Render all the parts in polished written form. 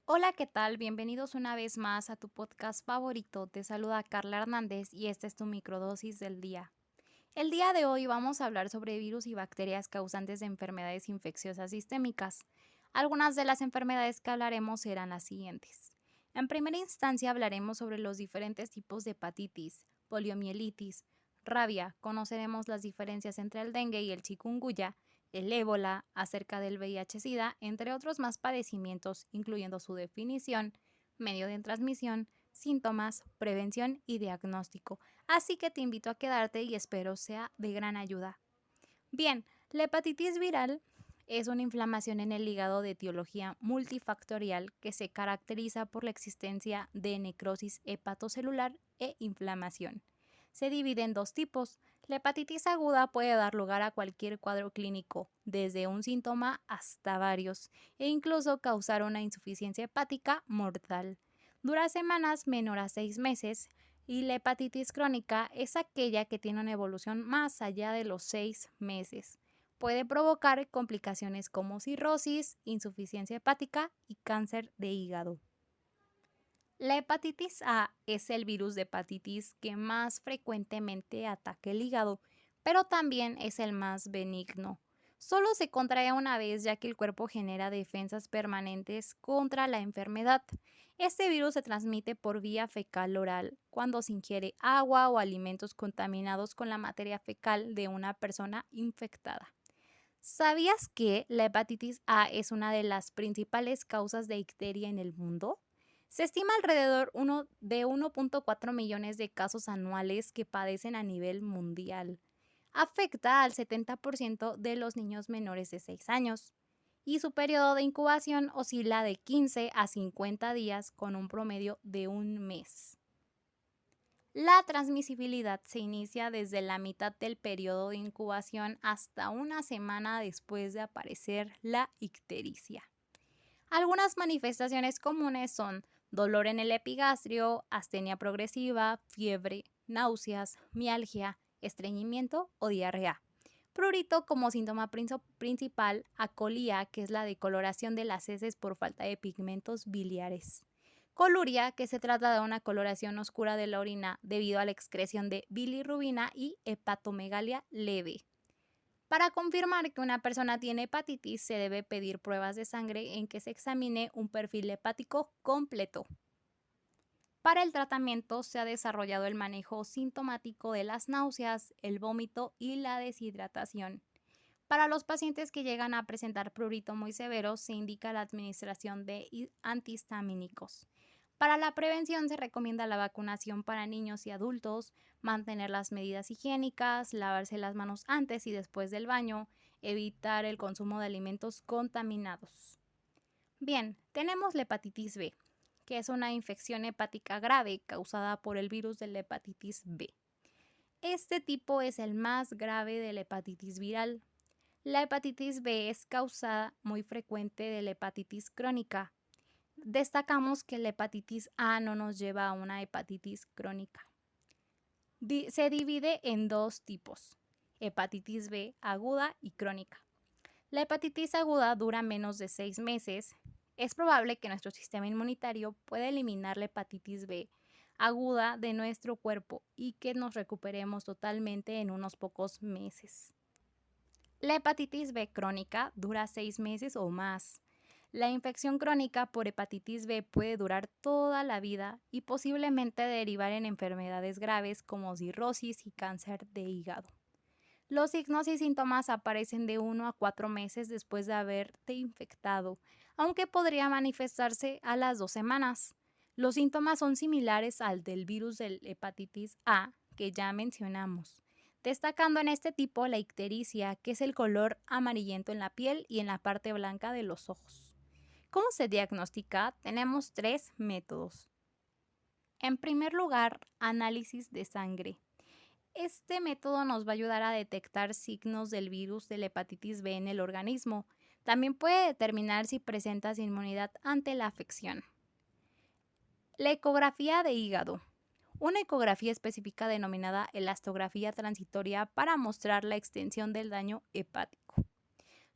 Hola, ¿qué tal? Bienvenidos una vez más a tu podcast favorito. Te saluda Carla Hernández y esta es tu microdosis del día. El día de hoy vamos a hablar sobre virus y bacterias causantes de enfermedades infecciosas sistémicas. Algunas de las enfermedades que hablaremos serán las siguientes. En primera instancia hablaremos sobre los diferentes tipos de hepatitis, poliomielitis, rabia, conoceremos las diferencias entre el dengue y el chikungunya, el ébola, acerca del VIH-Sida, entre otros más padecimientos, incluyendo su definición, medio de transmisión, síntomas, prevención y diagnóstico. Así que te invito a quedarte y espero sea de gran ayuda. Bien, la hepatitis viral es una inflamación en el hígado de etiología multifactorial que se caracteriza por la existencia de necrosis hepatocelular e inflamación. Se divide en dos tipos. La hepatitis aguda puede dar lugar a cualquier cuadro clínico, desde un síntoma hasta varios, e incluso causar una insuficiencia hepática mortal. Dura semanas menor a 6 meses y la hepatitis crónica es aquella que tiene una evolución más allá de los 6 meses. Puede provocar complicaciones como cirrosis, insuficiencia hepática y cáncer de hígado. La hepatitis A es el virus de hepatitis que más frecuentemente ataca el hígado, pero también es el más benigno. Solo se contrae una vez ya que el cuerpo genera defensas permanentes contra la enfermedad. Este virus se transmite por vía fecal oral cuando se ingiere agua o alimentos contaminados con la materia fecal de una persona infectada. ¿Sabías que la hepatitis A es una de las principales causas de icteria en el mundo? Se estima alrededor de 1.4 millones de casos anuales que padecen a nivel mundial. Afecta al 70% de los niños menores de 6 años y su periodo de incubación oscila de 15 a 50 días con un promedio de un mes. La transmisibilidad se inicia desde la mitad del periodo de incubación hasta una semana después de aparecer la ictericia. Algunas manifestaciones comunes son dolor en el epigastrio, astenia progresiva, fiebre, náuseas, mialgia, estreñimiento o diarrea. Prurito como síntoma principal, acolía, que es la decoloración de las heces por falta de pigmentos biliares. Coluria, que se trata de una coloración oscura de la orina debido a la excreción de bilirrubina, y hepatomegalia leve. Para confirmar que una persona tiene hepatitis, se debe pedir pruebas de sangre en que se examine un perfil hepático completo. Para el tratamiento se ha desarrollado el manejo sintomático de las náuseas, el vómito y la deshidratación. Para los pacientes que llegan a presentar prurito muy severo, se indica la administración de antihistamínicos. Para la prevención se recomienda la vacunación para niños y adultos, mantener las medidas higiénicas, lavarse las manos antes y después del baño, evitar el consumo de alimentos contaminados. Bien, tenemos la hepatitis B, que es una infección hepática grave causada por el virus de la hepatitis B. Este tipo es el más grave de la hepatitis viral. La hepatitis B es causa muy frecuente de la hepatitis crónica. Destacamos que la hepatitis A no nos lleva a una hepatitis crónica. Se divide en dos tipos: hepatitis B aguda y crónica. La hepatitis aguda dura menos de 6 meses. Es probable que nuestro sistema inmunitario pueda eliminar la hepatitis B aguda de nuestro cuerpo y que nos recuperemos totalmente en unos pocos meses. La hepatitis B crónica dura 6 meses o más. La infección crónica por hepatitis B puede durar toda la vida y posiblemente derivar en enfermedades graves como cirrosis y cáncer de hígado. Los signos y síntomas aparecen de 1 a 4 meses después de haberte infectado, aunque podría manifestarse a las 2 semanas. Los síntomas son similares al del virus del hepatitis A que ya mencionamos, destacando en este tipo la ictericia, que es el color amarillento en la piel y en la parte blanca de los ojos. ¿Cómo se diagnostica? Tenemos tres métodos. En primer lugar, análisis de sangre. Este método nos va a ayudar a detectar signos del virus de la hepatitis B en el organismo. También puede determinar si presentas inmunidad ante la afección. La ecografía de hígado. Una ecografía específica denominada elastografía transitoria para mostrar la extensión del daño hepático.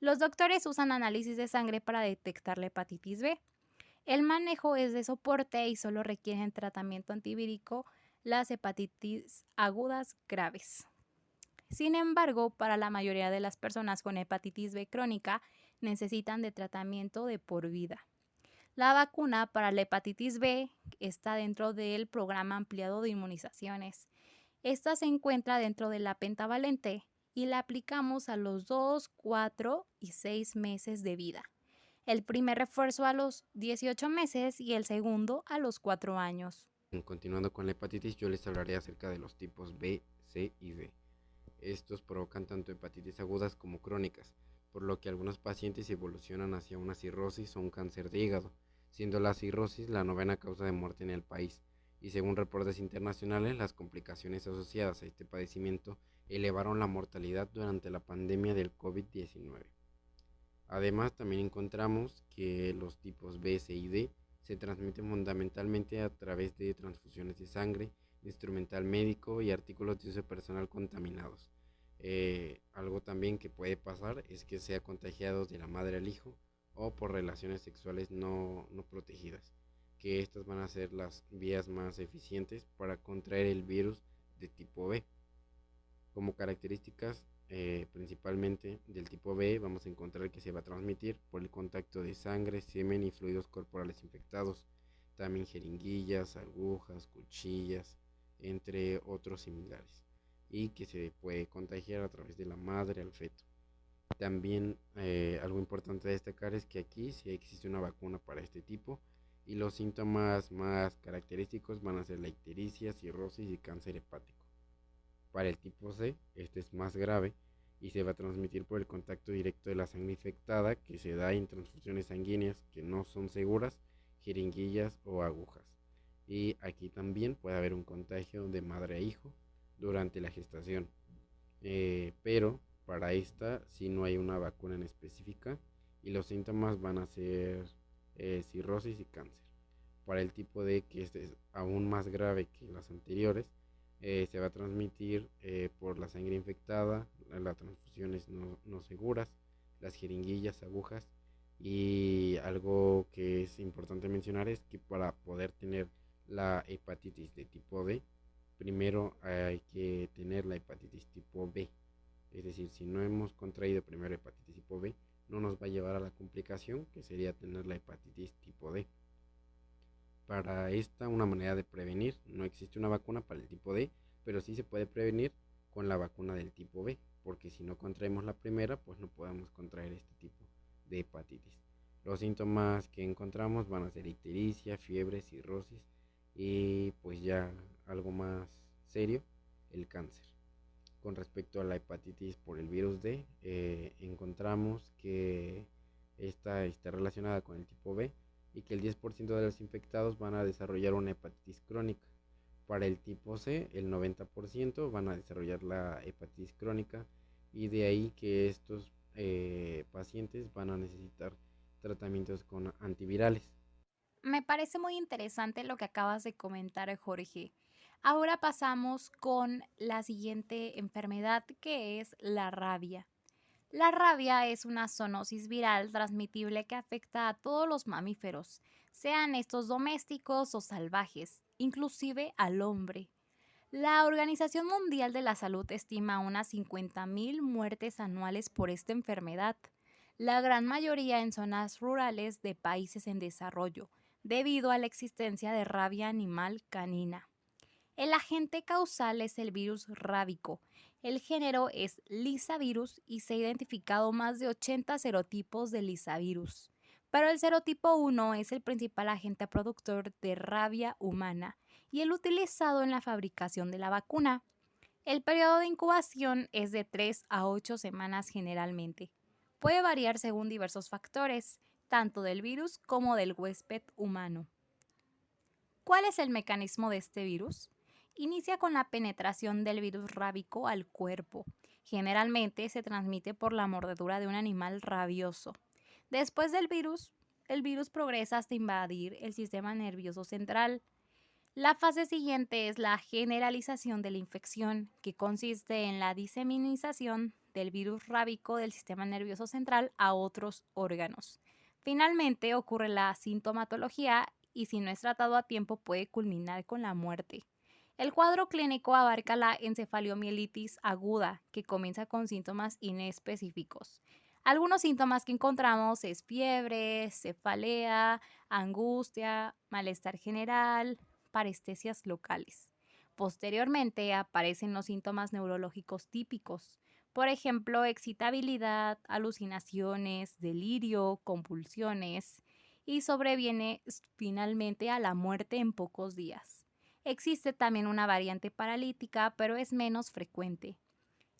Los doctores usan análisis de sangre para detectar la hepatitis B. El manejo es de soporte y solo requieren tratamiento antivírico las hepatitis agudas graves. Sin embargo, para la mayoría de las personas con hepatitis B crónica necesitan de tratamiento de por vida. La vacuna para la hepatitis B está dentro del programa ampliado de inmunizaciones. Esta se encuentra dentro de la pentavalente y la aplicamos a los 2, 4 y 6 meses de vida. El primer refuerzo a los 18 meses y el segundo a los 4 años. Continuando con la hepatitis, yo les hablaré acerca de los tipos B, C y D. Estos provocan tanto hepatitis agudas como crónicas, por lo que algunos pacientes evolucionan hacia una cirrosis o un cáncer de hígado, siendo la cirrosis la novena causa de muerte en el país, y según reportes internacionales, las complicaciones asociadas a este padecimiento elevaron la mortalidad durante la pandemia del COVID-19. Además, también encontramos que los tipos B, C y D se transmiten fundamentalmente a través de transfusiones de sangre, instrumental médico y artículos de uso personal contaminados. Algo también que puede pasar es que sea contagiado de la madre al hijo o por relaciones sexuales no protegidas, que estas van a ser las vías más eficientes para contraer el virus de tipo B. Como características principalmente del tipo B, vamos a encontrar que se va a transmitir por el contacto de sangre, semen y fluidos corporales infectados, también jeringuillas, agujas, cuchillas, entre otros similares, y que se puede contagiar a través de la madre al feto. También algo importante a destacar es que aquí sí existe una vacuna para este tipo y los síntomas más característicos van a ser la ictericia, cirrosis y cáncer hepático. Para el tipo C, este es más grave y se va a transmitir por el contacto directo de la sangre infectada que se da en transfusiones sanguíneas que no son seguras, jeringuillas o agujas. Y aquí también puede haber un contagio de madre a hijo durante la gestación. Pero para esta sí no hay una vacuna en específica y los síntomas van a ser cirrosis y cáncer. Para el tipo D, que este es aún más grave que las anteriores, se va a transmitir por la sangre infectada, las transfusiones no seguras, las jeringuillas, agujas, y algo que es importante mencionar es que para poder tener la hepatitis de tipo D, primero hay que tener la hepatitis tipo B. Es decir, si no hemos contraído primero hepatitis tipo B, no nos va a llevar a la complicación que sería tener la hepatitis tipo D. Para esta, una manera de prevenir, no existe una vacuna para el tipo D, pero sí se puede prevenir con la vacuna del tipo B, porque si no contraemos la primera, pues no podemos contraer este tipo de hepatitis. Los síntomas que encontramos van a ser ictericia, fiebre, cirrosis y pues ya algo más serio, el cáncer. Con respecto a la hepatitis por el virus D, encontramos que esta está relacionada con el tipo B y que el 10% de los infectados van a desarrollar una hepatitis crónica. Para el tipo C, el 90% van a desarrollar la hepatitis crónica y de ahí que estos pacientes van a necesitar tratamientos con antivirales. Me parece muy interesante lo que acabas de comentar, Jorge. Ahora pasamos con la siguiente enfermedad, que es la rabia. La rabia es una zoonosis viral transmitible que afecta a todos los mamíferos, sean estos domésticos o salvajes, inclusive al hombre. La Organización Mundial de la Salud estima unas 50.000 muertes anuales por esta enfermedad, la gran mayoría en zonas rurales de países en desarrollo, debido a la existencia de rabia animal canina. El agente causal es el virus rábico. El género es Lisavirus y se han identificado más de 80 serotipos de Lisavirus. Pero el serotipo 1 es el principal agente productor de rabia humana y el utilizado en la fabricación de la vacuna. El periodo de incubación es de 3 a 8 semanas generalmente. Puede variar según diversos factores, tanto del virus como del huésped humano. ¿Cuál es el mecanismo de este virus? Inicia con la penetración del virus rábico al cuerpo. Generalmente se transmite por la mordedura de un animal rabioso. Después del virus, el virus progresa hasta invadir el sistema nervioso central. La fase siguiente es la generalización de la infección, que consiste en la diseminización del virus rábico del sistema nervioso central a otros órganos. Finalmente ocurre la sintomatología y si no es tratado a tiempo puede culminar con la muerte. El cuadro clínico abarca la encefalomielitis aguda, que comienza con síntomas inespecíficos. Algunos síntomas que encontramos es fiebre, cefalea, angustia, malestar general, parestesias locales. Posteriormente aparecen los síntomas neurológicos típicos, por ejemplo, excitabilidad, alucinaciones, delirio, convulsiones, y sobreviene finalmente a la muerte en pocos días. Existe también una variante paralítica, pero es menos frecuente.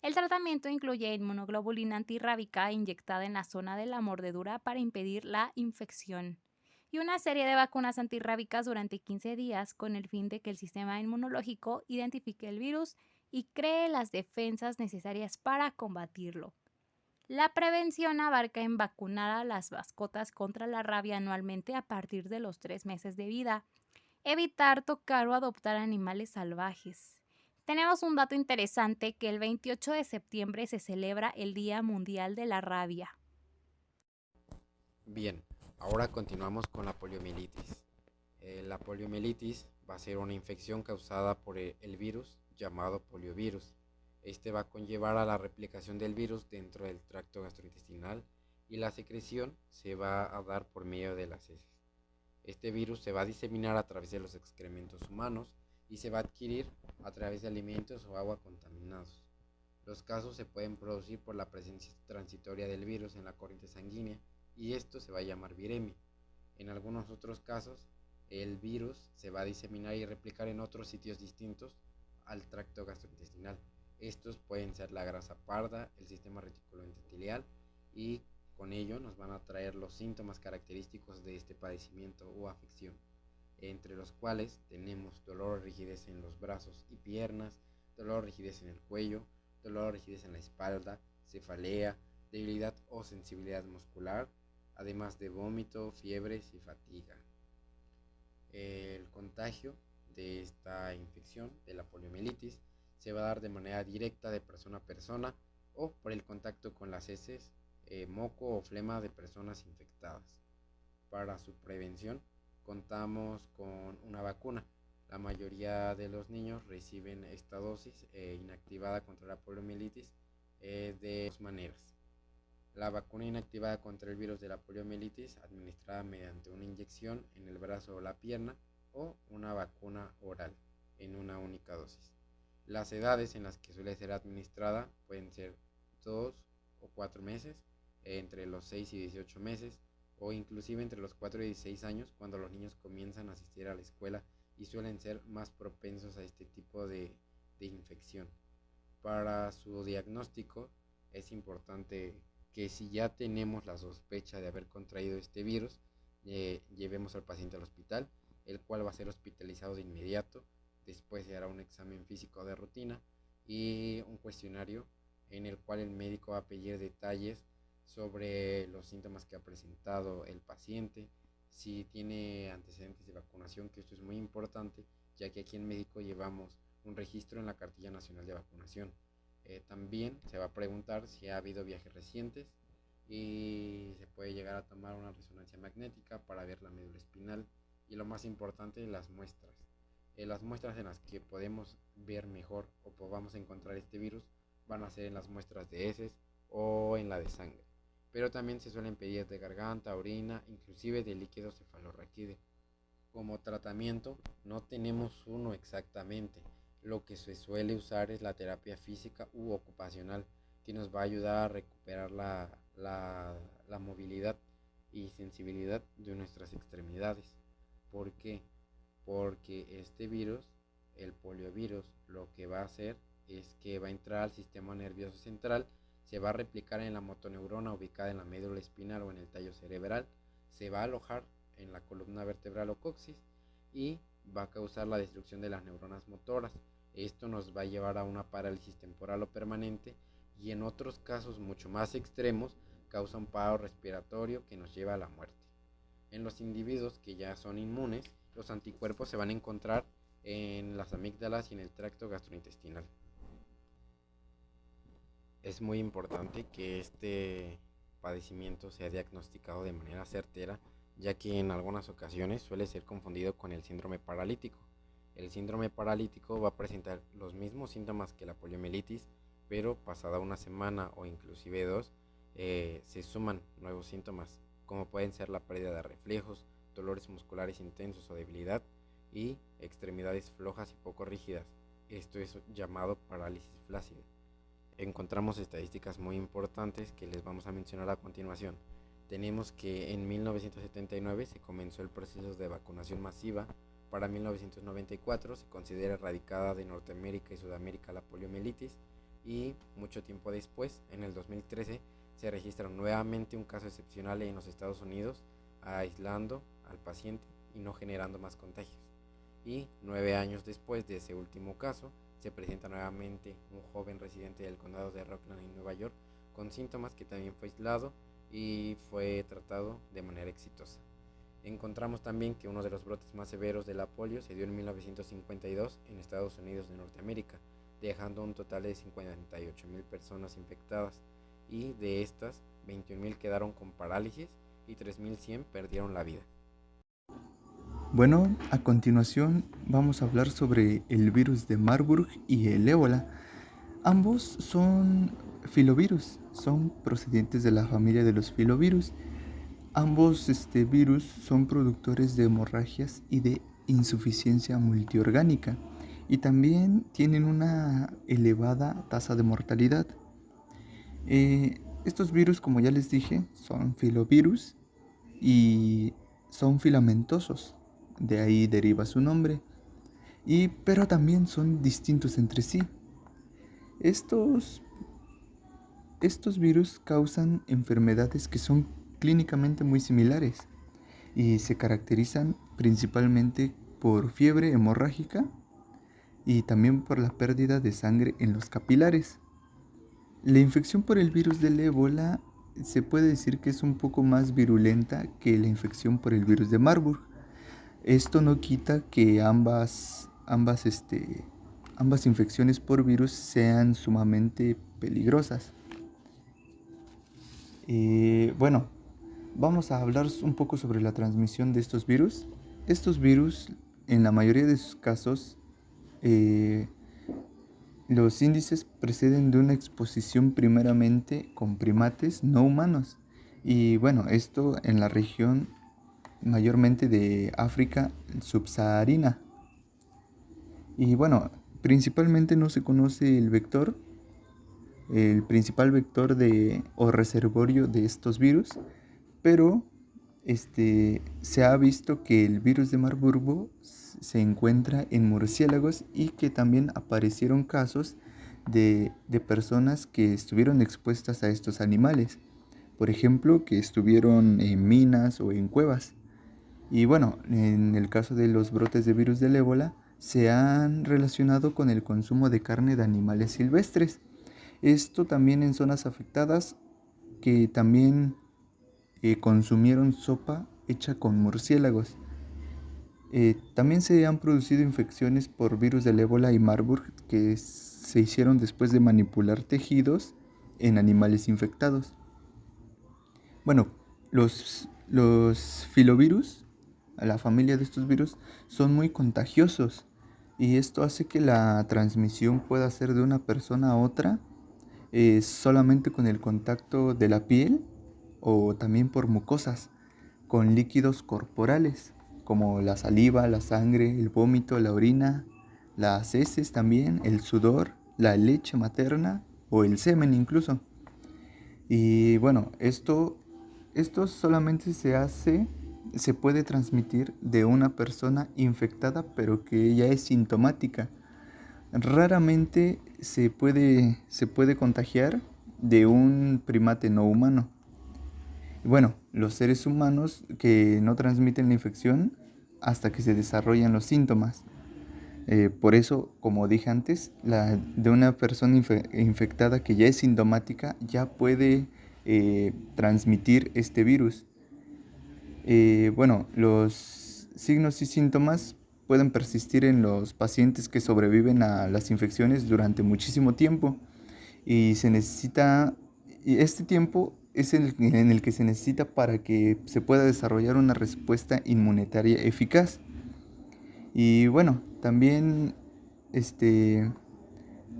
El tratamiento incluye inmunoglobulina antirrábica inyectada en la zona de la mordedura para impedir la infección y una serie de vacunas antirrábicas durante 15 días con el fin de que el sistema inmunológico identifique el virus y cree las defensas necesarias para combatirlo. La prevención abarca en vacunar a las mascotas contra la rabia anualmente a partir de los 3 meses de vida, evitar tocar o adoptar animales salvajes. Tenemos un dato interesante que el 28 de septiembre se celebra el Día Mundial de la Rabia. Bien, ahora continuamos con la poliomielitis. La poliomielitis va a ser una infección causada por el virus llamado poliovirus. Este va a conllevar a la replicación del virus dentro del tracto gastrointestinal y la secreción se va a dar por medio de las heces. Este virus se va a diseminar a través de los excrementos humanos y se va a adquirir a través de alimentos o agua contaminados. Los casos se pueden producir por la presencia transitoria del virus en la corriente sanguínea y esto se va a llamar viremia. En algunos otros casos, el virus se va a diseminar y replicar en otros sitios distintos al tracto gastrointestinal. Estos pueden ser la grasa parda, el sistema reticuloendotelial y con ello nos van a traer los síntomas característicos de este padecimiento o afección, entre los cuales tenemos dolor o rigidez en los brazos y piernas, dolor o rigidez en el cuello, dolor o rigidez en la espalda, cefalea, debilidad o sensibilidad muscular, además de vómito, fiebres y fatiga. El contagio de esta infección, de la poliomielitis, se va a dar de manera directa de persona a persona o por el contacto con las heces, moco o flema de personas infectadas. Para su prevención contamos con una vacuna. La mayoría de los niños reciben esta dosis inactivada contra la poliomielitis de dos maneras. La vacuna inactivada contra el virus de la poliomielitis administrada mediante una inyección en el brazo o la pierna o una vacuna oral en una única dosis. Las edades en las que suele ser administrada pueden ser 2 o 4 meses, entre los 6 y 18 meses o inclusive entre los 4 y 16 años cuando los niños comienzan a asistir a la escuela y suelen ser más propensos a este tipo de infección. Para su diagnóstico es importante que si ya tenemos la sospecha de haber contraído este virus, llevemos al paciente al hospital, el cual va a ser hospitalizado de inmediato. Después se hará un examen físico de rutina y un cuestionario en el cual el médico va a pedir detalles sobre los síntomas que ha presentado el paciente, si tiene antecedentes de vacunación, que esto es muy importante, ya que aquí en México llevamos un registro en la Cartilla Nacional de Vacunación. También se va a preguntar si ha habido viajes recientes y se puede llegar a tomar una resonancia magnética para ver la médula espinal y lo más importante, las muestras. Las muestras en las que podemos ver mejor o podamos encontrar este virus van a ser en las muestras de heces o en la de sangre. Pero también se suelen pedir de garganta, orina, inclusive de líquido cefalorraquídeo. Como tratamiento no tenemos uno exactamente. Lo que se suele usar es la terapia física u ocupacional, que nos va a ayudar a recuperar la movilidad y sensibilidad de nuestras extremidades. ¿Por qué? Porque este virus, el poliovirus, lo que va a hacer es que va a entrar al sistema nervioso central, se va a replicar en la motoneurona ubicada en la médula espinal o en el tallo cerebral, se va a alojar en la columna vertebral o coxis y va a causar la destrucción de las neuronas motoras. Esto nos va a llevar a una parálisis temporal o permanente y en otros casos mucho más extremos causa un paro respiratorio que nos lleva a la muerte. En los individuos que ya son inmunes, los anticuerpos se van a encontrar en las amígdalas y en el tracto gastrointestinal. Es muy importante que padecimiento sea diagnosticado de manera certera, ya que en algunas ocasiones suele ser confundido con el síndrome paralítico. El síndrome paralítico va a presentar los mismos síntomas que la poliomielitis, pero pasada una semana o inclusive dos, se suman nuevos síntomas, como pueden ser la pérdida de reflejos, dolores musculares intensos o debilidad y extremidades flojas y poco rígidas. Esto es llamado parálisis flácida. Encontramos estadísticas muy importantes que les vamos a mencionar a continuación. Tenemos que en 1979 se comenzó el proceso de vacunación masiva. Para 1994 se considera erradicada de Norteamérica y Sudamérica la poliomielitis y mucho tiempo después, en el 2013, se registra nuevamente un caso excepcional en los Estados Unidos, aislando al paciente y no generando más contagios. Y 9 años después de ese último caso, se presenta nuevamente un joven residente del condado de Rockland en Nueva York con síntomas que también fue aislado y fue tratado de manera exitosa. Encontramos también que uno de los brotes más severos de la polio se dio en 1952 en Estados Unidos de Norteamérica, dejando un total de 58,000 personas infectadas y de estas 21,000 quedaron con parálisis y 3,100 perdieron la vida. Bueno, a continuación vamos a hablar sobre el virus de Marburg y el ébola. Ambos son filovirus, son procedentes de la familia de los filovirus. Ambos virus son productores de hemorragias y de insuficiencia multiorgánica y también tienen una elevada tasa de mortalidad. Estos virus, como ya les dije, son filovirus y son filamentosos, de ahí deriva su nombre, pero también son distintos entre sí. Estos virus causan enfermedades que son clínicamente muy similares y se caracterizan principalmente por fiebre hemorrágica y también por la pérdida de sangre en los capilares. La infección por el virus del ébola se puede decir que es un poco más virulenta que la infección por el virus de Marburg. Esto no quita que ambas infecciones por virus sean sumamente peligrosas. Bueno, vamos a hablar un poco sobre la transmisión de estos virus. Estos virus, en la mayoría de sus casos, los índices preceden de una exposición primeramente con primates no humanos. Y bueno, esto en la región mayormente de África subsahariana. Y bueno, principalmente no se conoce el vector, el principal vector o reservorio de estos virus, pero se ha visto que el virus de Marburgo se encuentra en murciélagos y que también aparecieron casos de personas que estuvieron expuestas a estos animales, por ejemplo, que estuvieron en minas o en cuevas. Y bueno, en el caso de los brotes de virus del ébola, se han relacionado con el consumo de carne de animales silvestres. Esto también en zonas afectadas que también consumieron sopa hecha con murciélagos. También se han producido infecciones por virus del ébola y Marburg que se hicieron después de manipular tejidos en animales infectados. Bueno, los filovirus, la familia de estos virus, son muy contagiosos y esto hace que la transmisión pueda ser de una persona a otra solamente con el contacto de la piel o también por mucosas, con líquidos corporales como la saliva, la sangre, el vómito, la orina, las heces también, el sudor, la leche materna o el semen incluso. Y bueno, esto solamente se puede transmitir de una persona infectada pero que ya es sintomática. Raramente se puede contagiar de un primate no humano. Bueno, los seres humanos que no transmiten la infección hasta que se desarrollan los síntomas. Por eso, como dije antes, de una persona infectada que ya es sintomática ya puede transmitir este virus. Bueno, los signos y síntomas pueden persistir en los pacientes que sobreviven a las infecciones durante muchísimo tiempo y este tiempo es el en el que se necesita para que se pueda desarrollar una respuesta inmunitaria eficaz. Y bueno, este,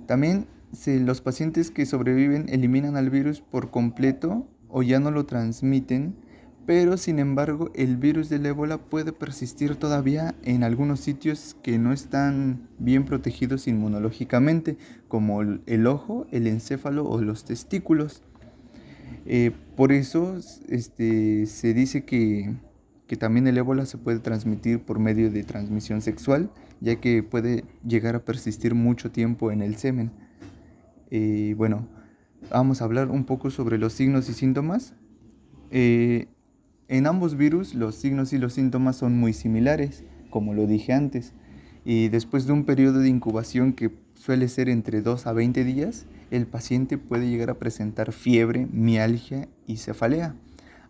también los pacientes que sobreviven eliminan al virus por completo o ya no lo transmiten, pero sin embargo el virus del ébola puede persistir todavía en algunos sitios que no están bien protegidos inmunológicamente, como el ojo, el encéfalo o los testículos. Por eso se dice que también el ébola se puede transmitir por medio de transmisión sexual, ya que puede llegar a persistir mucho tiempo en el semen. Bueno, vamos a hablar un poco sobre los signos y síntomas. En ambos virus los signos y los síntomas son muy similares, como lo dije antes, y después de un periodo de incubación que suele ser entre 2 a 20 días, el paciente puede llegar a presentar fiebre, mialgia y cefalea.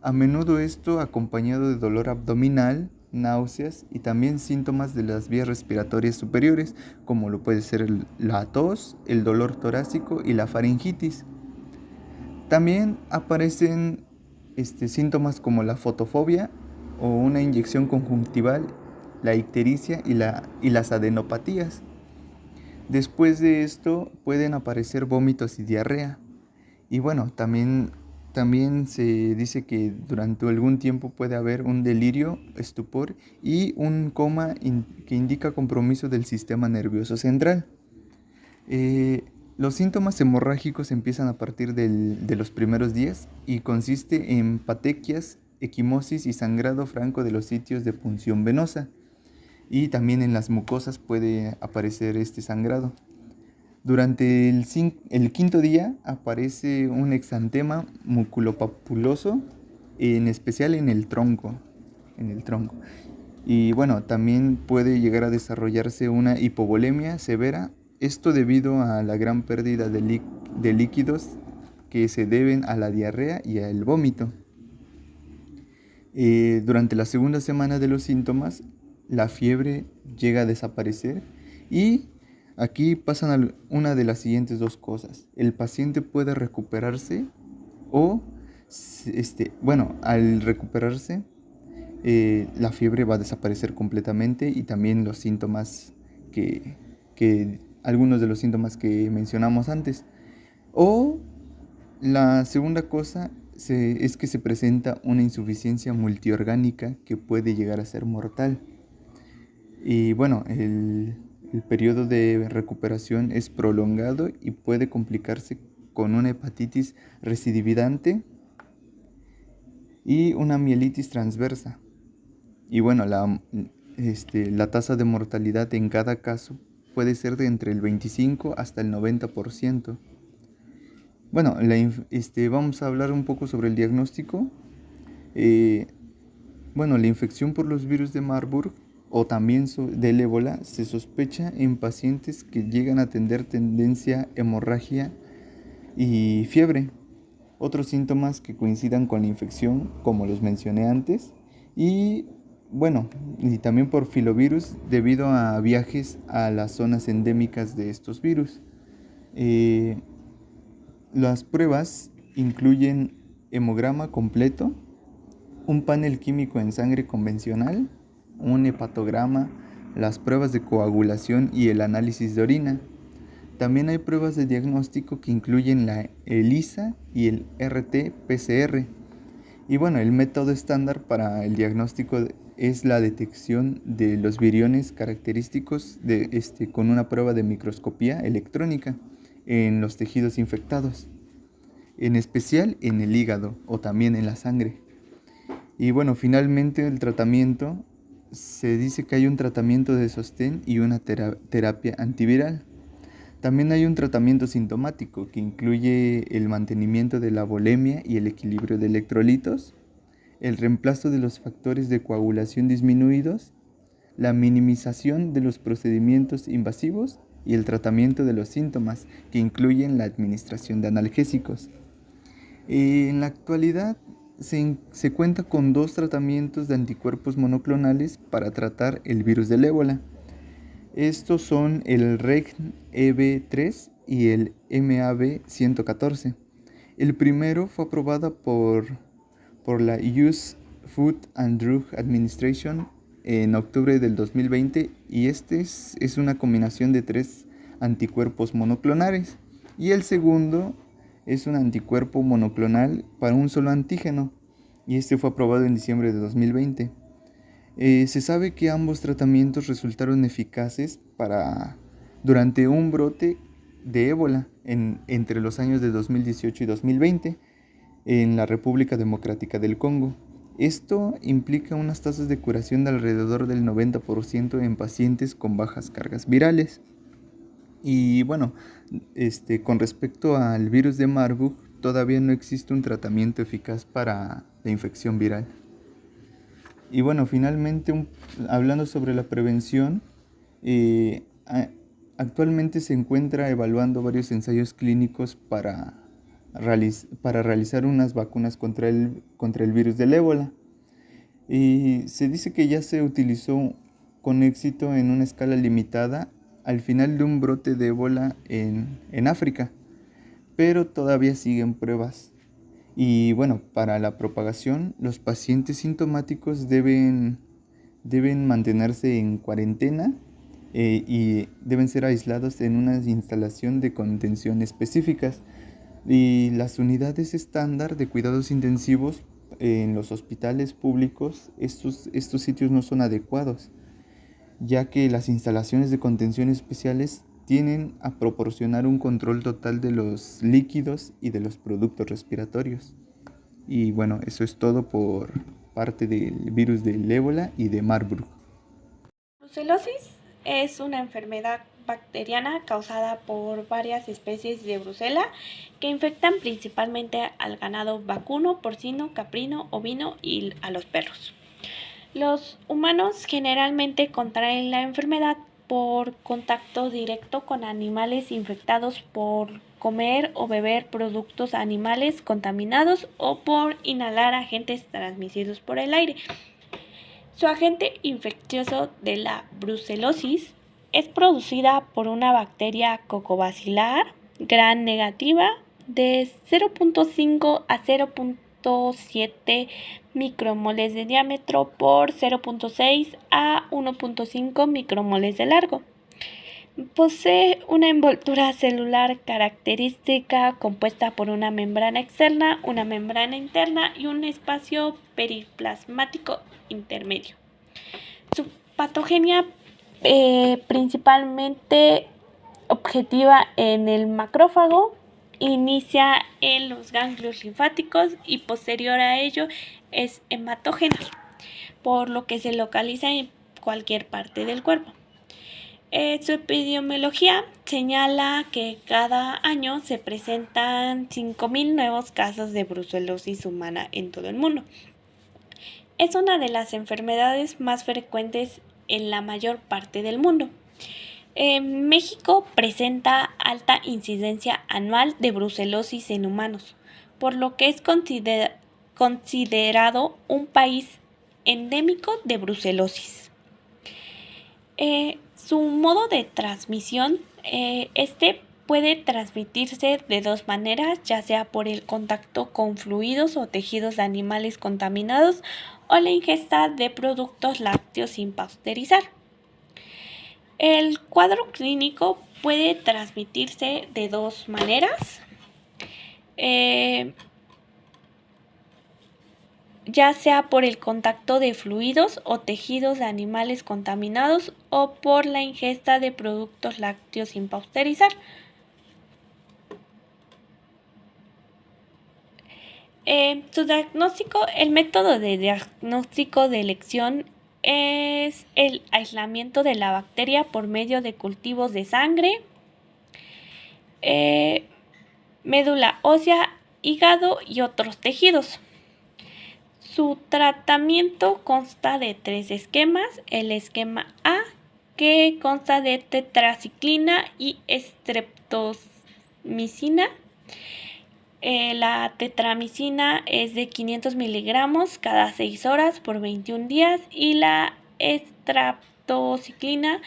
A menudo esto acompañado de dolor abdominal, náuseas y también síntomas de las vías respiratorias superiores, como lo puede ser la tos, el dolor torácico y la faringitis. También aparecen síntomas como la fotofobia o una inyección conjuntival, la ictericia y las adenopatías. Después de esto pueden aparecer vómitos y diarrea. Y bueno, también se dice que durante algún tiempo puede haber un delirio, estupor y un coma que indica compromiso del sistema nervioso central. Los síntomas hemorrágicos empiezan a partir de los primeros días y consiste en patequias, equimosis y sangrado franco de los sitios de punción venosa. Y también en las mucosas puede aparecer este sangrado. Durante el quinto día aparece un exantema muculopapuloso, en especial en el tronco. Y bueno, también puede llegar a desarrollarse una hipovolemia severa, esto debido a la gran pérdida de líquidos que se deben a la diarrea y al vómito. Durante la segunda semana de los síntomas, la fiebre llega a desaparecer y aquí pasan una de las siguientes dos cosas. El paciente puede recuperarse o, al recuperarse, la fiebre va a desaparecer completamente y también los síntomas algunos de los síntomas que mencionamos antes. O la segunda cosa es que se presenta una insuficiencia multiorgánica que puede llegar a ser mortal. Y bueno, el periodo de recuperación es prolongado y puede complicarse con una hepatitis recidivante y una mielitis transversa. Y bueno, la tasa de mortalidad en cada caso puede ser de entre el 25 hasta el 90%. Bueno, vamos a hablar un poco sobre el diagnóstico. La infección por los virus de Marburg o también del ébola se sospecha en pacientes que llegan a tener tendencia hemorragia y fiebre. Otros síntomas que coincidan con la infección, como los mencioné antes, y también por filovirus debido a viajes a las zonas endémicas de estos virus. Las pruebas incluyen hemograma completo, un panel químico en sangre convencional, un hepatograma, las pruebas de coagulación y el análisis de orina. También hay pruebas de diagnóstico que incluyen la ELISA y el RT-PCR. Y bueno, el método estándar para el diagnóstico es la detección de los viriones característicos con una prueba de microscopía electrónica en los tejidos infectados, en especial en el hígado o también en la sangre. Y bueno, finalmente el tratamiento, se dice que hay un tratamiento de sostén y una terapia antiviral. También hay un tratamiento sintomático que incluye el mantenimiento de la volemia y el equilibrio de electrolitos, el reemplazo de los factores de coagulación disminuidos, la minimización de los procedimientos invasivos y el tratamiento de los síntomas, que incluyen la administración de analgésicos. En la actualidad se cuenta con 2 tratamientos de anticuerpos monoclonales para tratar el virus del ébola. Estos son el REGN-EB3 y el MAB114. El primero fue aprobado por la US Food and Drug Administration en octubre del 2020 y es una combinación de 3 anticuerpos monoclonales y el segundo es un anticuerpo monoclonal para un solo antígeno y este fue aprobado en diciembre de 2020. Se sabe que ambos tratamientos resultaron eficaces durante un brote de ébola entre los años de 2018 y 2020 en la República Democrática del Congo. Esto implica unas tasas de curación de alrededor del 90% en pacientes con bajas cargas virales. Y bueno, con respecto al virus de Marburg, todavía no existe un tratamiento eficaz para la infección viral. Y bueno, finalmente, hablando sobre la prevención, actualmente se encuentra evaluando varios ensayos clínicos para realizar unas vacunas contra el virus del ébola. Y se dice que ya se utilizó con éxito en una escala limitada al final de un brote de ébola en África, pero todavía siguen pruebas. Y bueno, para la propagación, los pacientes sintomáticos deben mantenerse en cuarentena y deben ser aislados en una instalación de contención específicas. Y las unidades estándar de cuidados intensivos en los hospitales públicos, estos sitios no son adecuados, ya que las instalaciones de contención especiales tienden a proporcionar un control total de los líquidos y de los productos respiratorios. Y bueno, eso es todo por parte del virus del ébola y de Marburg. Brucelosis es una enfermedad bacteriana causada por varias especies de brucela que infectan principalmente al ganado vacuno, porcino, caprino, ovino y a los perros. Los humanos generalmente contraen la enfermedad por contacto directo con animales infectados, por comer o beber productos animales contaminados o por inhalar agentes transmitidos por el aire. Su agente infeccioso de la brucelosis es producida por una bacteria cocobacilar gram negativa de 0.5 a 0.7 micromoles de diámetro por 0.6 a 1.5 micromoles de largo. Posee una envoltura celular característica compuesta por una membrana externa, una membrana interna y un espacio periplasmático intermedio. Su patogenia principalmente objetiva en el macrófago, inicia en los ganglios linfáticos y posterior a ello es hematógena, por lo que se localiza en cualquier parte del cuerpo. Su epidemiología señala que cada año se presentan 5.000 nuevos casos de brucelosis humana en todo el mundo. Es una de las enfermedades más frecuentes en la mayor parte del mundo. México presenta alta incidencia anual de brucelosis en humanos, por lo que es considerado un país endémico de brucelosis. Su modo de transmisión, puede transmitirse de dos maneras, ya sea por el contacto con fluidos o tejidos de animales contaminados o la ingesta de productos lácteos sin pasteurizar. El cuadro clínico puede transmitirse de dos maneras, ya sea por el contacto de fluidos o tejidos de animales contaminados o por la ingesta de productos lácteos sin pasteurizar. Su diagnóstico, el método de diagnóstico de elección es el aislamiento de la bacteria por medio de cultivos de sangre, médula ósea, hígado y otros tejidos. Su tratamiento consta de 3 esquemas. El esquema A, que consta de tetraciclina y streptomicina. La tetramicina es de 500 miligramos cada 6 horas por 21 días y la estreptociclina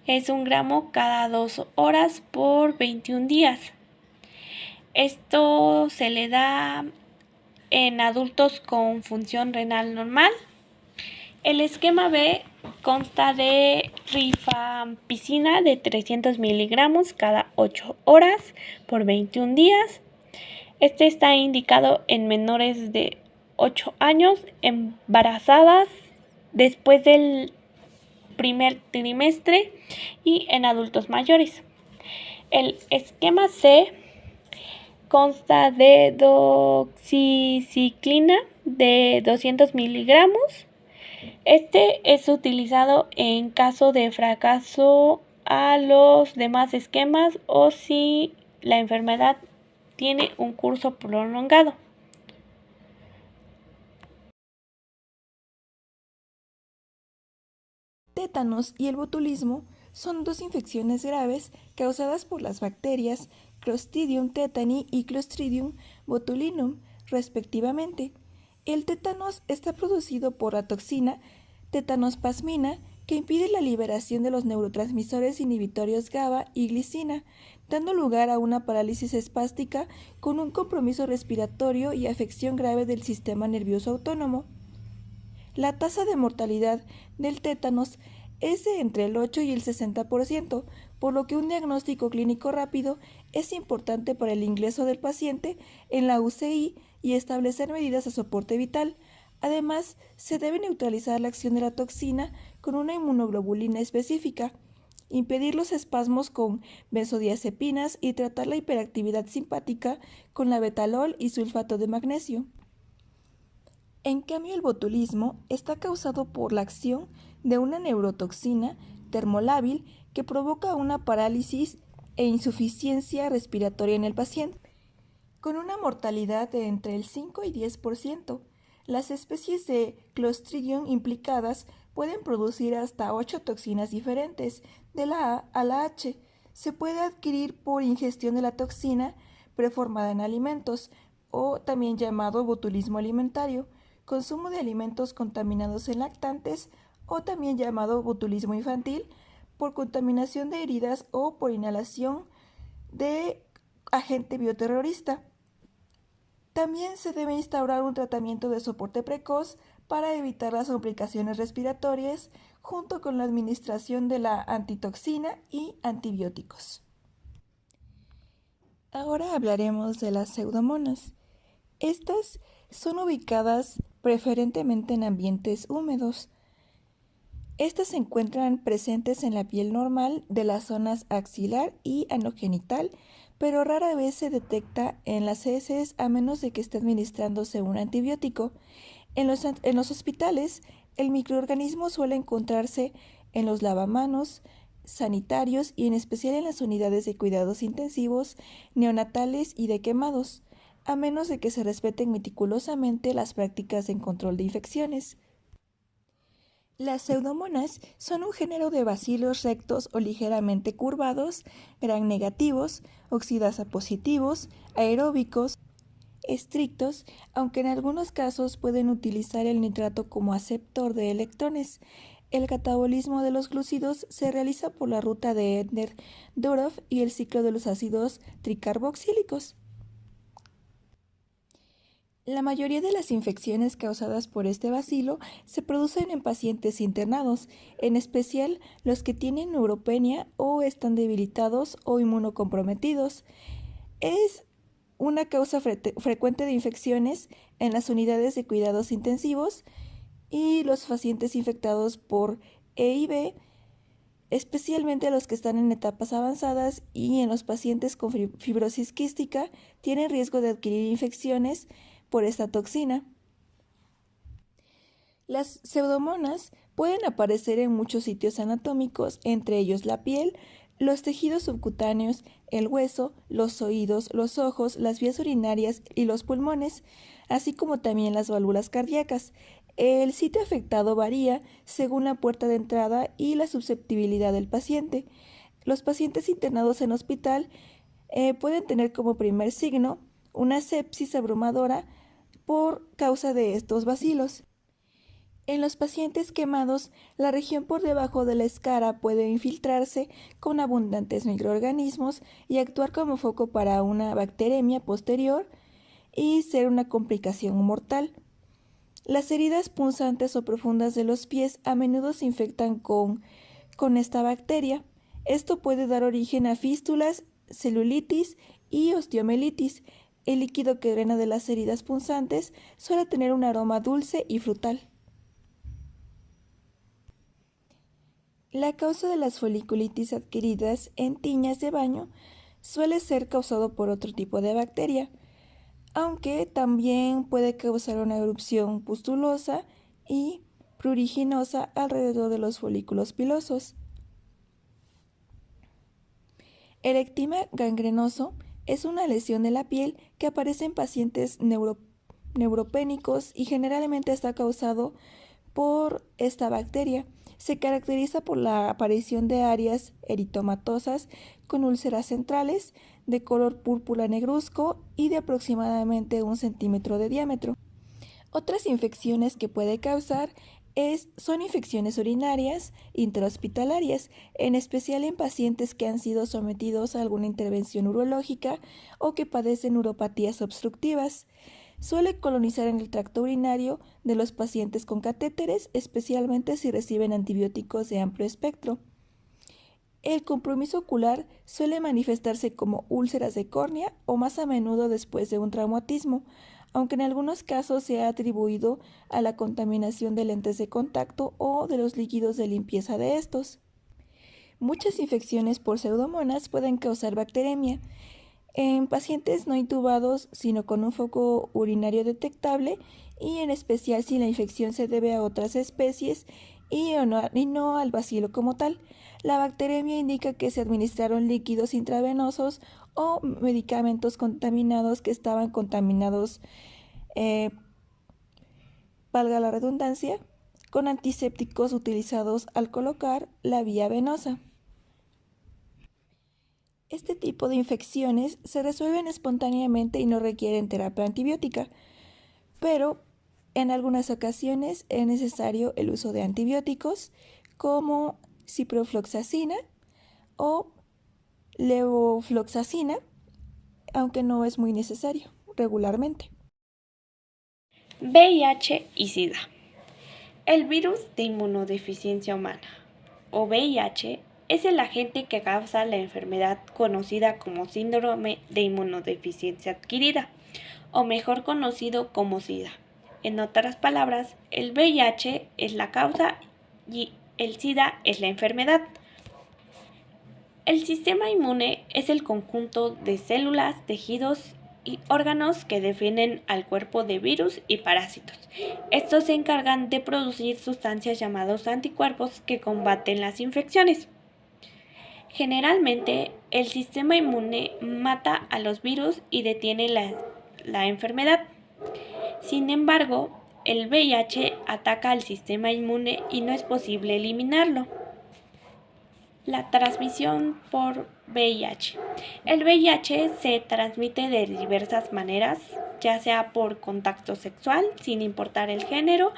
es 1 gramo cada 2 horas por 21 días. Esto se le da en adultos con función renal normal. El esquema B consta de rifampicina de 300 miligramos cada 8 horas por 21 días. Este está indicado en menores de 8 años, embarazadas después del primer trimestre y en adultos mayores. El esquema C consta de doxiciclina de 200 miligramos. Este es utilizado en caso de fracaso a los demás esquemas o si la enfermedad tiene un curso prolongado. Tétanos y el botulismo son dos infecciones graves causadas por las bacterias Clostridium tetani y Clostridium botulinum, respectivamente. El tétanos está producido por la toxina tetanospasmina, que impide la liberación de los neurotransmisores inhibitorios GABA y glicina, dando lugar a una parálisis espástica con un compromiso respiratorio y afección grave del sistema nervioso autónomo. La tasa de mortalidad del tétanos es de entre el 8 y el 60%, por lo que un diagnóstico clínico rápido es importante para el ingreso del paciente en la UCI y establecer medidas de soporte vital. Además, se debe neutralizar la acción de la toxina con una inmunoglobulina específica, impedir los espasmos con benzodiazepinas y tratar la hiperactividad simpática con la betalol y sulfato de magnesio. En cambio, el botulismo está causado por la acción de una neurotoxina termolábil que provoca una parálisis e insuficiencia respiratoria en el paciente, con una mortalidad de entre el 5 y 10%. Las especies de Clostridium implicadas pueden producir hasta 8 toxinas diferentes, de la A a la H. Se puede adquirir por ingestión de la toxina preformada en alimentos, o también llamado botulismo alimentario, consumo de alimentos contaminados en lactantes, o también llamado botulismo infantil, por contaminación de heridas o por inhalación de agente bioterrorista. También se debe instaurar un tratamiento de soporte precoz para evitar las complicaciones respiratorias, junto con la administración de la antitoxina y antibióticos. Ahora hablaremos de las pseudomonas. Estas son ubicadas preferentemente en ambientes húmedos. Estas se encuentran presentes en la piel normal de las zonas axilar y anogenital, pero rara vez se detecta en las heces a menos de que esté administrándose un antibiótico. En los hospitales, el microorganismo suele encontrarse en los lavamanos sanitarios y en especial en las unidades de cuidados intensivos, neonatales y de quemados, a menos de que se respeten meticulosamente las prácticas en control de infecciones. Las pseudomonas son un género de bacilos rectos o ligeramente curvados, gram negativos, oxidasa positivos, aeróbicos, estrictos, aunque en algunos casos pueden utilizar el nitrato como aceptor de electrones. El catabolismo de los glúcidos se realiza por la ruta de Edner-Durov y el ciclo de los ácidos tricarboxílicos. La mayoría de las infecciones causadas por este bacilo se producen en pacientes internados, en especial los que tienen neutropenia o están debilitados o inmunocomprometidos. Es una causa frecuente de infecciones en las unidades de cuidados intensivos y los pacientes infectados por EIB, especialmente los que están en etapas avanzadas, y en los pacientes con fibrosis quística tienen riesgo de adquirir infecciones por esta toxina. Las pseudomonas pueden aparecer en muchos sitios anatómicos, entre ellos la piel, los tejidos subcutáneos, el hueso, los oídos, los ojos, las vías urinarias y los pulmones, así como también las válvulas cardíacas. El sitio afectado varía según la puerta de entrada y la susceptibilidad del paciente. Los pacientes internados en hospital pueden tener como primer signo una sepsis abrumadora por causa de estos bacilos. En los pacientes quemados, la región por debajo de la escara puede infiltrarse con abundantes microorganismos y actuar como foco para una bacteremia posterior y ser una complicación mortal. Las heridas punzantes o profundas de los pies a menudo se infectan con esta bacteria. Esto puede dar origen a fístulas, celulitis y osteomelitis. El líquido que drena de las heridas punzantes suele tener un aroma dulce y frutal. La causa de las foliculitis adquiridas en tiñas de baño suele ser causado por otro tipo de bacteria, aunque también puede causar una erupción pustulosa y pruriginosa alrededor de los folículos pilosos. El ectima gangrenoso es una lesión de la piel que aparece en pacientes neuropénicos y generalmente está causado por esta bacteria. Se caracteriza por la aparición de áreas eritomatosas con úlceras centrales de color púrpura negruzco y de aproximadamente 1 centímetro de diámetro. Otras infecciones que puede causar son infecciones urinarias intrahospitalarias, en especial en pacientes que han sido sometidos a alguna intervención urológica o que padecen uropatías obstructivas. Suele colonizar en el tracto urinario de los pacientes con catéteres, especialmente si reciben antibióticos de amplio espectro. El compromiso ocular suele manifestarse como úlceras de córnea o más a menudo después de un traumatismo, aunque en algunos casos se ha atribuido a la contaminación de lentes de contacto o de los líquidos de limpieza de estos. Muchas infecciones por pseudomonas pueden causar bacteremia. En pacientes no intubados, sino con un foco urinario detectable, y en especial si la infección se debe a otras especies y no al bacilo como tal. La bacteremia indica que se administraron líquidos intravenosos o medicamentos contaminados que estaban contaminados, valga la redundancia, con antisépticos utilizados al colocar la vía venosa. Este tipo de infecciones se resuelven espontáneamente y no requieren terapia antibiótica, pero en algunas ocasiones es necesario el uso de antibióticos como ciprofloxacina o levofloxacina, aunque no es muy necesario regularmente. VIH y SIDA. El virus de inmunodeficiencia humana, o VIH, es el agente que causa la enfermedad conocida como síndrome de inmunodeficiencia adquirida, o mejor conocido como SIDA. En otras palabras, el VIH es la causa y el SIDA es la enfermedad. El sistema inmune es el conjunto de células, tejidos y órganos que defienden al cuerpo de virus y parásitos. Estos se encargan de producir sustancias llamadas anticuerpos que combaten las infecciones. Generalmente, el sistema inmune mata a los virus y detiene la enfermedad. Sin embargo, el VIH ataca al sistema inmune y no es posible eliminarlo. La transmisión por VIH. El VIH se transmite de diversas maneras, ya sea por contacto sexual, sin importar el género,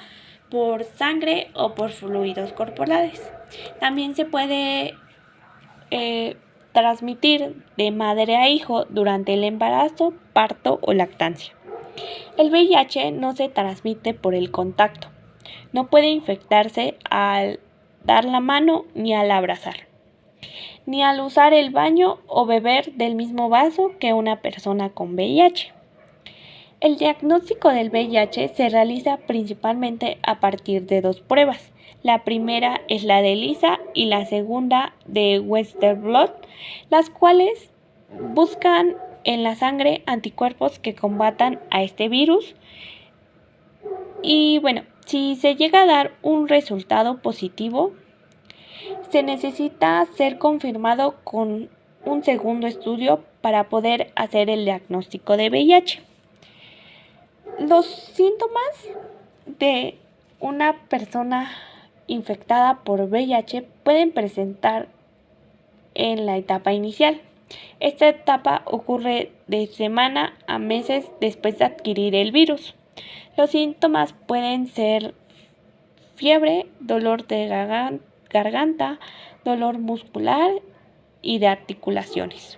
por sangre o por fluidos corporales. También se puede transmitir de madre a hijo durante el embarazo, parto o lactancia. El VIH no se transmite por el contacto. No puede infectarse al dar la mano ni al abrazar, ni al usar el baño o beber del mismo vaso que una persona con VIH. El diagnóstico del VIH se realiza principalmente a partir de 2 pruebas. La primera es la de ELISA y la segunda de Western blot, las cuales buscan en la sangre anticuerpos que combatan a este virus. Y bueno, si se llega a dar un resultado positivo, se necesita ser confirmado con un segundo estudio para poder hacer el diagnóstico de VIH. Los síntomas de una persona infectada por VIH pueden presentar en la etapa inicial. Esta etapa ocurre de semana a meses después de adquirir el virus. Los síntomas pueden ser fiebre, dolor de garganta, dolor muscular y de articulaciones.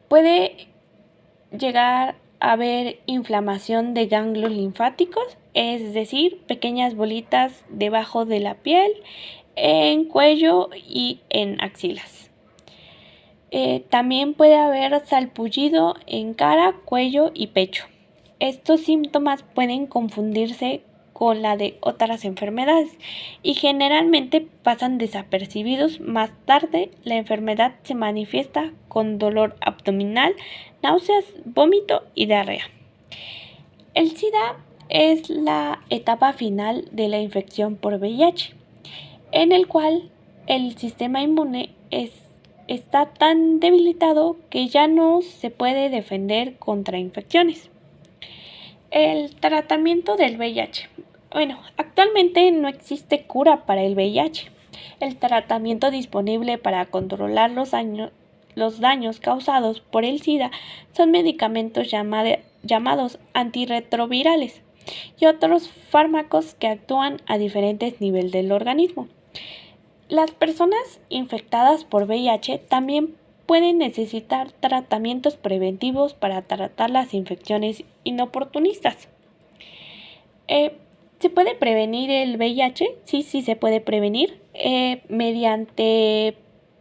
Puede llegar a haber inflamación de ganglios linfáticos, es decir, pequeñas bolitas debajo de la piel, en cuello y en axilas. También puede haber salpullido en cara, cuello y pecho. Estos síntomas pueden confundirse con la de otras enfermedades y generalmente pasan desapercibidos. Más tarde, la enfermedad se manifiesta con dolor abdominal, náuseas, vómito y diarrea. El SIDA es la etapa final de la infección por VIH, en el cual el sistema inmune está tan debilitado que ya no se puede defender contra infecciones. El tratamiento del VIH. Actualmente no existe cura para el VIH. El tratamiento disponible para controlar los daños causados por el SIDA son medicamentos llamados antirretrovirales y otros fármacos que actúan a diferentes niveles del organismo. Las personas infectadas por VIH también pueden necesitar tratamientos preventivos para tratar las infecciones inoportunistas. ¿Se puede prevenir el VIH? Sí, se puede prevenir mediante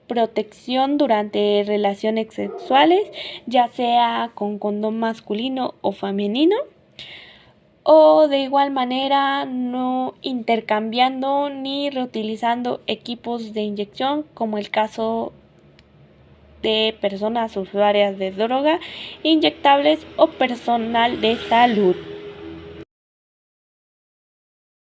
protección durante relaciones sexuales, ya sea con condón masculino o femenino, o de igual manera no intercambiando ni reutilizando equipos de inyección, como el caso de personas usuarias de droga, inyectables o personal de salud.